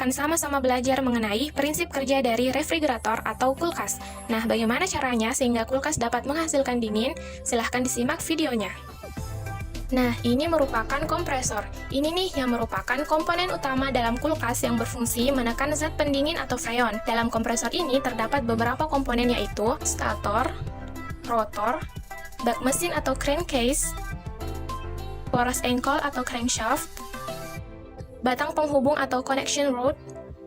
akan sama-sama belajar mengenai prinsip kerja dari refrigerator atau kulkas. Nah, bagaimana caranya sehingga kulkas dapat menghasilkan dingin? Silahkan disimak videonya. Nah, ini merupakan kompresor. Ini nih yang merupakan komponen utama dalam kulkas yang berfungsi menekan zat pendingin atau freon. Dalam kompresor ini terdapat beberapa komponen yaitu stator, rotor, bak mesin atau crankcase, poros ankle atau crankshaft, batang penghubung atau connection rod,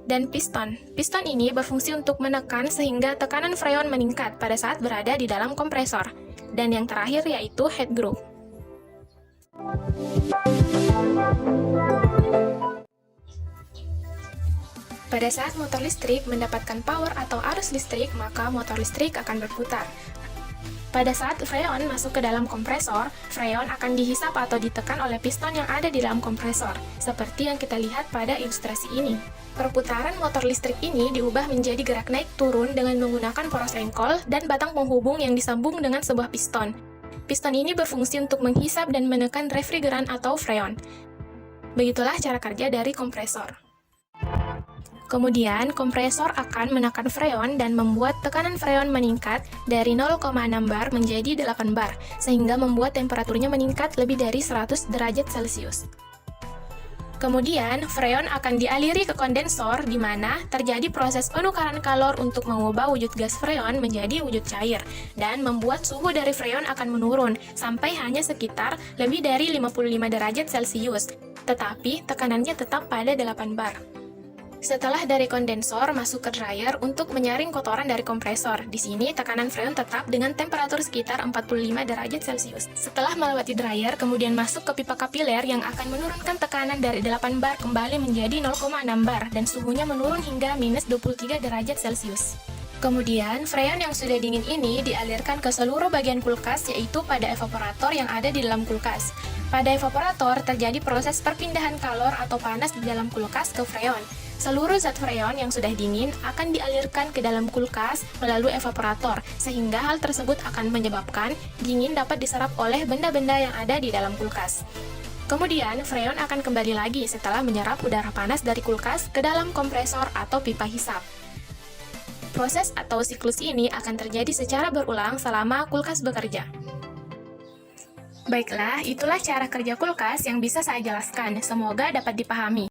dan piston. Piston ini berfungsi untuk menekan sehingga tekanan freon meningkat pada saat berada di dalam kompresor. Dan yang terakhir yaitu head groove. Pada saat motor listrik mendapatkan power atau arus listrik, maka motor listrik akan berputar. Pada saat freon masuk ke dalam kompresor, freon akan dihisap atau ditekan oleh piston yang ada di dalam kompresor, seperti yang kita lihat pada ilustrasi ini. Perputaran motor listrik ini diubah menjadi gerak naik turun dengan menggunakan poros ankle dan batang penghubung yang disambung dengan sebuah piston. Piston ini berfungsi untuk menghisap dan menekan refrigeran atau freon. Begitulah cara kerja dari kompresor. Kemudian, kompresor akan menekan freon dan membuat tekanan freon meningkat dari 0,6 bar menjadi 8 bar, sehingga membuat temperaturnya meningkat lebih dari 100 derajat Celcius. Kemudian, freon akan dialiri ke kondensor di mana terjadi proses penukaran kalor untuk mengubah wujud gas freon menjadi wujud cair, dan membuat suhu dari freon akan menurun sampai hanya sekitar lebih dari 55 derajat Celcius, tetapi tekanannya tetap pada 8 bar. Setelah dari kondensor masuk ke dryer untuk menyaring kotoran dari kompresor. Di sini tekanan freon tetap dengan temperatur sekitar 45 derajat Celcius. Setelah melewati dryer, kemudian masuk ke pipa kapiler yang akan menurunkan tekanan dari 8 bar kembali menjadi 0,6 bar dan suhunya menurun hingga minus 23 derajat Celcius. Kemudian, freon yang sudah dingin ini dialirkan ke seluruh bagian kulkas, yaitu pada evaporator yang ada di dalam kulkas. Pada evaporator terjadi proses perpindahan kalor atau panas di dalam kulkas ke freon. Seluruh zat freon yang sudah dingin akan dialirkan ke dalam kulkas melalui evaporator, sehingga hal tersebut akan menyebabkan dingin dapat diserap oleh benda-benda yang ada di dalam kulkas. Kemudian, freon akan kembali lagi setelah menyerap udara panas dari kulkas ke dalam kompresor atau pipa hisap. Proses atau siklus ini akan terjadi secara berulang selama kulkas bekerja. Baiklah, itulah cara kerja kulkas yang bisa saya jelaskan. Semoga dapat dipahami.